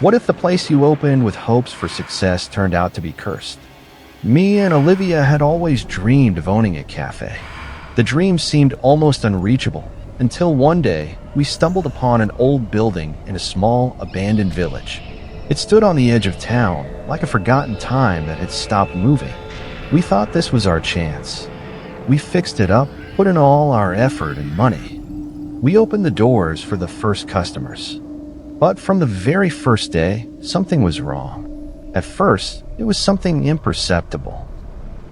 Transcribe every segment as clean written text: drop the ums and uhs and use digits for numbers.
What if the place you opened with hopes for success turned out to be cursed? Me and Olivia had always dreamed of owning a cafe. The dream seemed almost unreachable until one day we stumbled upon an old building in a small, abandoned village. It stood on the edge of town, like a forgotten time that had stopped moving. We thought this was our chance. We fixed it up, put in all our effort and money. We opened the doors for the first customers. But from the very first day, something was wrong. At first, it was something imperceptible.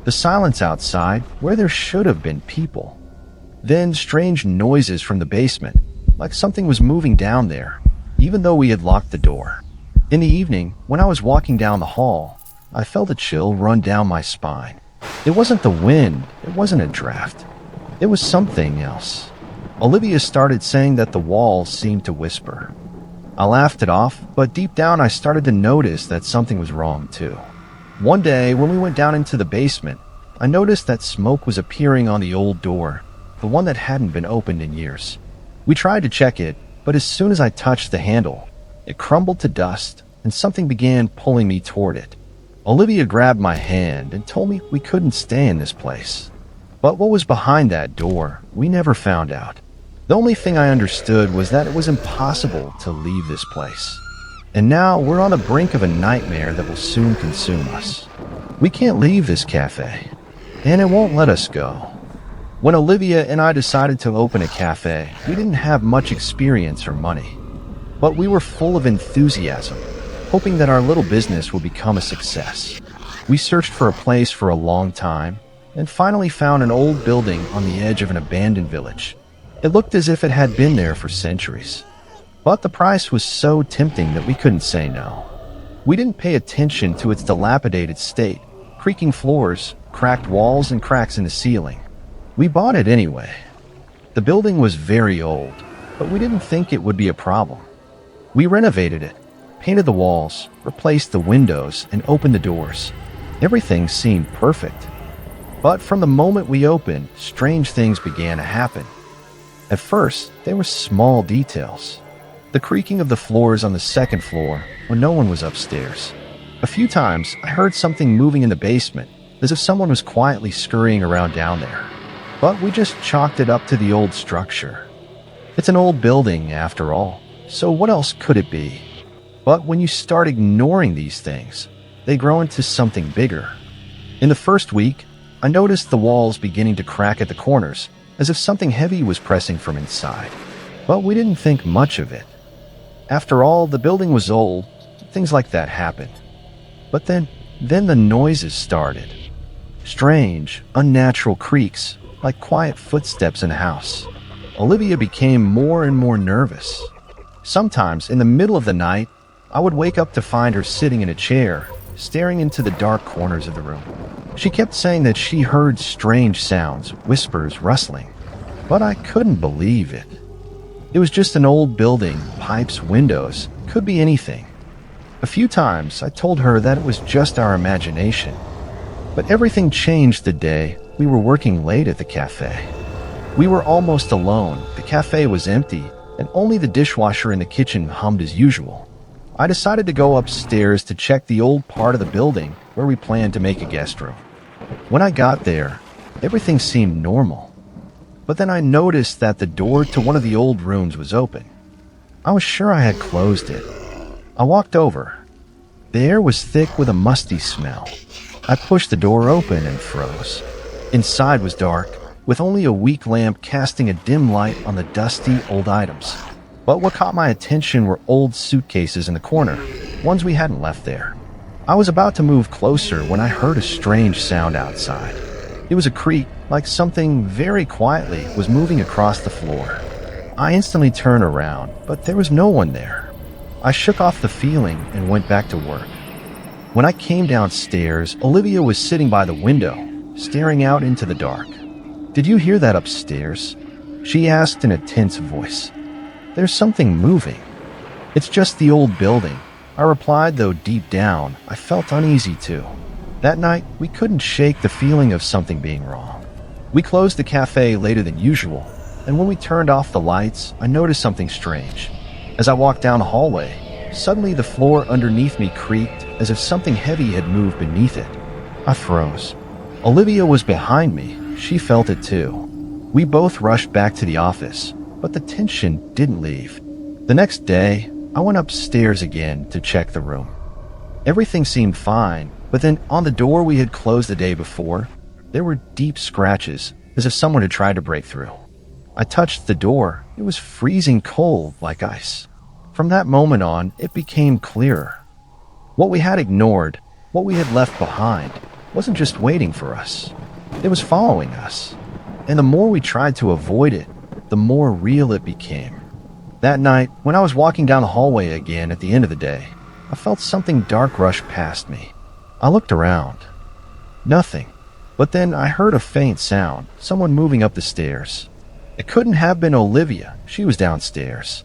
The silence outside, where there should have been people. Then strange noises from the basement, like something was moving down there, even though we had locked the door. In the evening, when I was walking down the hall, I felt a chill run down my spine. It wasn't the wind, it wasn't a draft. It was something else. Olivia started saying that the walls seemed to whisper. I laughed it off, but deep down I started to notice that something was wrong too. One day, when we went down into the basement, I noticed that smoke was appearing on the old door, the one that hadn't been opened in years. We tried to check it, but as soon as I touched the handle, it crumbled to dust, and something began pulling me toward it. Olivia grabbed my hand and told me we couldn't stay in this place. But what was behind that door, we never found out. The only thing I understood was that it was impossible to leave this place. And now we're on the brink of a nightmare that will soon consume us. We can't leave this cafe, and it won't let us go. When Olivia and I decided to open a cafe, we didn't have much experience or money. But we were full of enthusiasm, hoping that our little business would become a success. We searched for a place for a long time, and finally found an old building on the edge of an abandoned village. It looked as if it had been there for centuries. But the price was so tempting that we couldn't say no. We didn't pay attention to its dilapidated state, creaking floors, cracked walls, and cracks in the ceiling. We bought it anyway. The building was very old, but we didn't think it would be a problem. We renovated it, painted the walls, replaced the windows, and opened the doors. Everything seemed perfect. But from the moment we opened, strange things began to happen. At first, they were small details. The creaking of the floors on the second floor when no one was upstairs. A few times, I heard something moving in the basement, as if someone was quietly scurrying around down there. But we just chalked it up to the old structure. It's an old building, after all, so what else could it be? But when you start ignoring these things, they grow into something bigger. In the first week, I noticed the walls beginning to crack at the corners, as if something heavy was pressing from inside. But we didn't think much of it. After all, the building was old, things like that happened. But then the noises started. Strange, unnatural creaks, like quiet footsteps in a house. Olivia became more and more nervous. Sometimes, in the middle of the night, I would wake up to find her sitting in a chair, staring into the dark corners of the room. She kept saying that she heard strange sounds, whispers, rustling. But I couldn't believe it. It was just an old building, pipes, windows, could be anything. A few times I told her that it was just our imagination. But everything changed the day we were working late at the cafe. We were almost alone, the cafe was empty, and only the dishwasher in the kitchen hummed as usual. I decided to go upstairs to check the old part of the building where we planned to make a guest room. When I got there, everything seemed normal. But then I noticed that the door to one of the old rooms was open. I was sure I had closed it. I walked over. The air was thick with a musty smell. I pushed the door open and froze. Inside was dark, with only a weak lamp casting a dim light on the dusty old items. But what caught my attention were old suitcases in the corner, ones we hadn't left there. I was about to move closer when I heard a strange sound outside. It was a creak, like something very quietly was moving across the floor. I instantly turned around, but there was no one there. I shook off the feeling and went back to work. When I came downstairs, Olivia was sitting by the window, staring out into the dark. "Did you hear that upstairs?" she asked in a tense voice. "There's something moving." "It's just the old building," I replied, though deep down, I felt uneasy too. That night, we couldn't shake the feeling of something being wrong. We closed the cafe later than usual, and when we turned off the lights, I noticed something strange. As I walked down the hallway, Suddenly, the floor underneath me creaked as if something heavy had moved beneath it. I froze. Olivia was behind me. She felt it too. We both rushed back to the office, but the tension didn't leave. The next day, I went upstairs again to check the room. Everything seemed fine, but then on the door we had closed the day before, there were deep scratches, as if someone had tried to break through. I touched the door. It was freezing cold, like ice. From that moment on, it became clearer. What we had ignored, what we had left behind, wasn't just waiting for us. It was following us. And the more we tried to avoid it, the more real it became. That night, when I was walking down the hallway again at the end of the day, I felt something dark rush past me. I looked around. Nothing. But then I heard a faint sound, someone moving up the stairs. It couldn't have been Olivia. She was downstairs.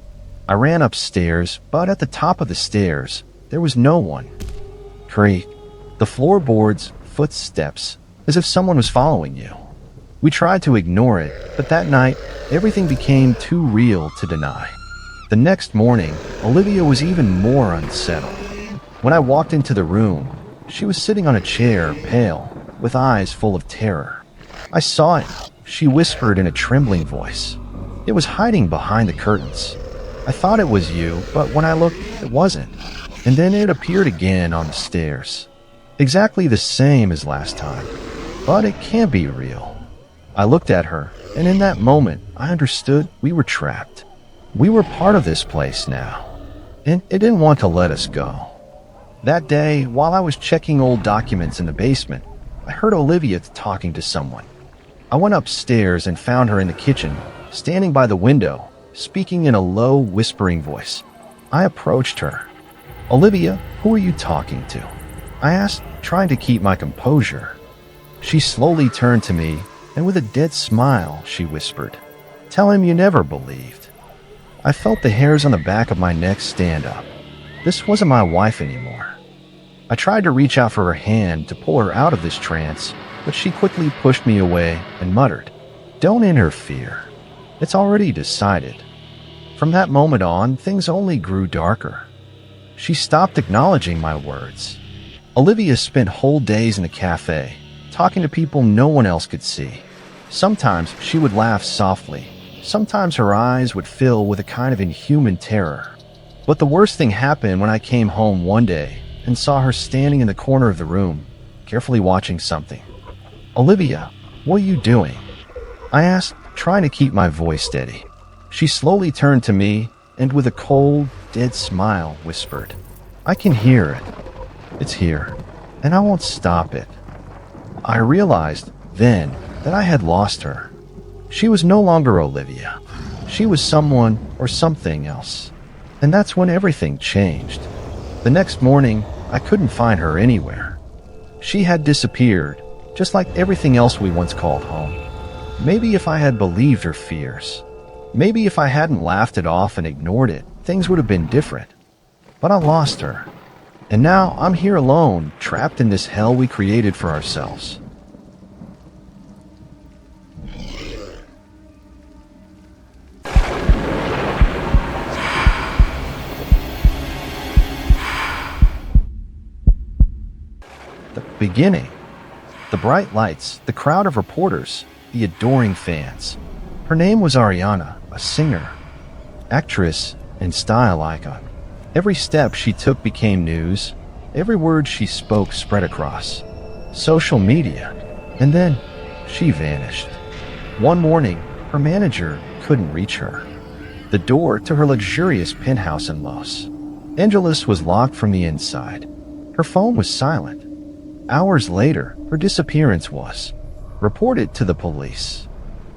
I ran upstairs, but at the top of the stairs, there was no one. Creak. The floorboards, footsteps, as if someone was following you. We tried to ignore it, but that night, everything became too real to deny. The next morning, Olivia was even more unsettled. When I walked into the room, she was sitting on a chair, pale, with eyes full of terror. I saw it, she whispered in a trembling voice. It was hiding behind the curtains. I thought it was you, but when I looked, it wasn't. And then it appeared again on the stairs. Exactly the same as last time. But it can't be real. I looked at her, and in that moment, I understood we were trapped. We were part of this place now, and it didn't want to let us go. That day, while I was checking old documents in the basement, I heard Olivia talking to someone. I went upstairs and found her in the kitchen, standing by the window, speaking in a low, whispering voice. I approached her. "Olivia, who are you talking to?" I asked, trying to keep my composure. She slowly turned to me, and with a dead smile, she whispered, "Tell him you never believed." I felt the hairs on the back of my neck stand up. This wasn't my wife anymore. I tried to reach out for her hand to pull her out of this trance, but she quickly pushed me away and muttered, "Don't interfere. It's already decided." From that moment on, things only grew darker. She stopped acknowledging my words. Olivia spent whole days in the café, talking to people no one else could see. Sometimes she would laugh softly. Sometimes her eyes would fill with a kind of inhuman terror. But the worst thing happened when I came home one day and saw her standing in the corner of the room, carefully watching something. "Olivia, what are you doing?" I asked, trying to keep my voice steady. She slowly turned to me and with a cold, dead smile whispered, "I can hear it. It's here, and I won't stop it." I realized then that I had lost her. She was no longer Olivia. She was someone or something else. And that's when everything changed. The next morning, I couldn't find her anywhere. She had disappeared, just like everything else we once called home. Maybe if I had believed her fears, maybe if I hadn't laughed it off and ignored it, things would have been different. But I lost her. And now I'm here alone, trapped in this hell we created for ourselves. The beginning. The bright lights, the crowd of reporters, the adoring fans. Her name was Ariana, a singer, actress, and style icon. Every step she took became news. Every word she spoke spread across social media. And then she vanished. One morning, her manager couldn't reach her. The door to her luxurious penthouse in Los Angeles was locked from the inside. Her phone was silent. Hours later, her disappearance was reported to the police.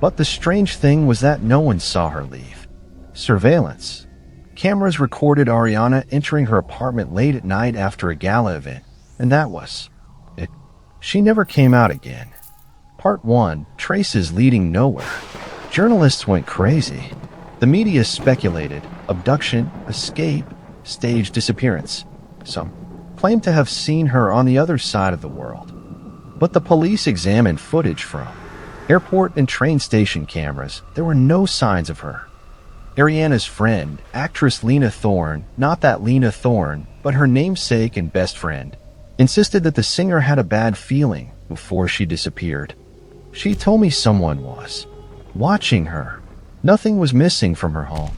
But the strange thing was that no one saw her leave. Surveillance. Cameras recorded Ariana entering her apartment late at night after a gala event, and that was it. She never came out again. Part 1, Traces Leading Nowhere. Journalists went crazy. The media speculated abduction, escape, staged disappearance. Some claimed to have seen her on the other side of the world. But the police examined footage from airport and train station cameras. There were no signs of her. Ariana's friend, actress Lena Thorne, not that Lena Thorne, but her namesake and best friend, insisted that the singer had a bad feeling before she disappeared. She told me someone was watching her. Nothing was missing from her home.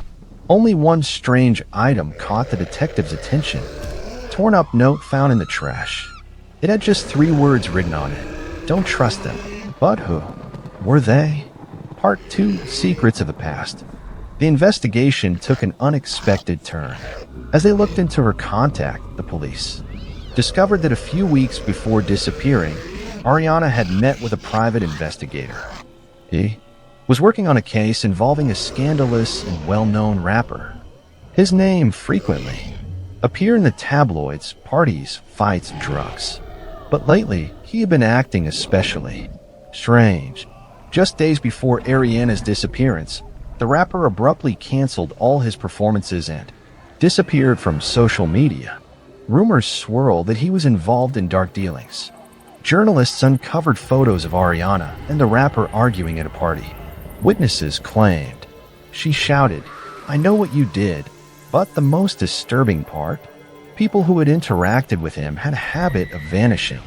Only one strange item caught the detective's attention. Torn-up note found in the trash. It had just 3 words written on it. Don't trust them. But who were they? Part 2, Secrets of the Past. The investigation took an unexpected turn. As they looked into her contact, the police discovered that a few weeks before disappearing, Ariana had met with a private investigator. He was working on a case involving a scandalous and well-known rapper. His name frequently appeared in the tabloids, parties, fights, and drugs. But lately, he had been acting especially strange. Just days before Ariana's disappearance, the rapper abruptly canceled all his performances and disappeared from social media. Rumors swirled that he was involved in dark dealings. Journalists uncovered photos of Ariana and the rapper arguing at a party. Witnesses claimed she shouted, "I know what you did." But the most disturbing part, people who had interacted with him had a habit of vanishing.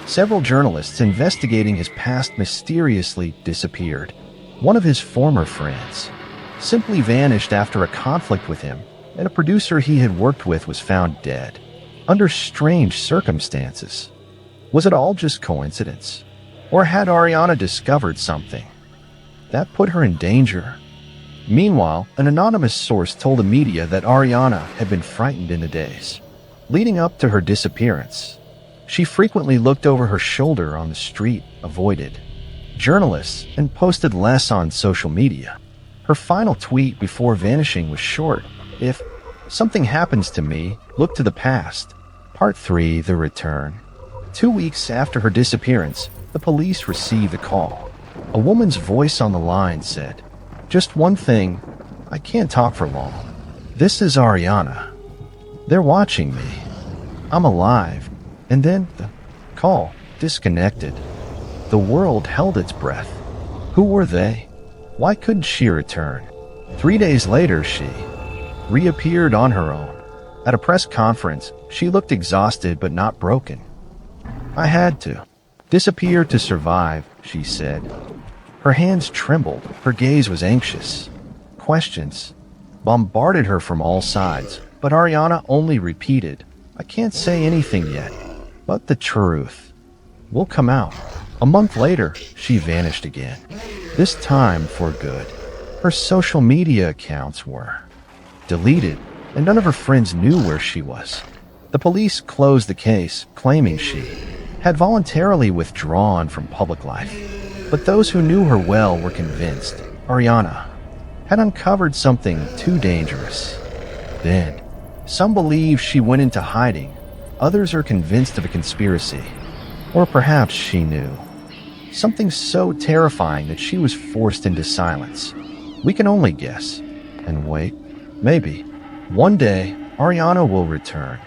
Several journalists investigating his past mysteriously disappeared. One of his former friends simply vanished after a conflict with him, and a producer he had worked with was found dead under strange circumstances. Was it all just coincidence? Or had Ariana discovered something that put her in danger? Meanwhile, an anonymous source told the media that Ariana had been frightened in the days leading up to her disappearance. She frequently looked over her shoulder on the street, avoided journalists, and posted less on social media. Her final tweet before vanishing was short: "If something happens to me, look to the past." Part 3, The Return. 2 weeks after her disappearance, the police received a call. A woman's voice on the line said, "Just one thing, I can't talk for long. This is Ariana. They're watching me. I'm alive." And then the call disconnected. The world held its breath. Who were they? Why couldn't she return? 3 days later, she reappeared on her own. At a press conference, she looked exhausted but not broken. "I had to disappear to survive," she said. Her hands trembled. Her gaze was anxious. Questions bombarded her from all sides, but Ariana only repeated, "I can't say anything yet, but the truth will come out." A month later, she vanished again, this time for good. Her social media accounts were deleted, and none of her friends knew where she was. The police closed the case, claiming she had voluntarily withdrawn from public life. But those who knew her well were convinced Ariana had uncovered something too dangerous. Then, some believe she went into hiding. Others are convinced of a conspiracy. Or perhaps she knew something so terrifying that she was forced into silence. We can only guess and wait. Maybe one day, Ariana will return.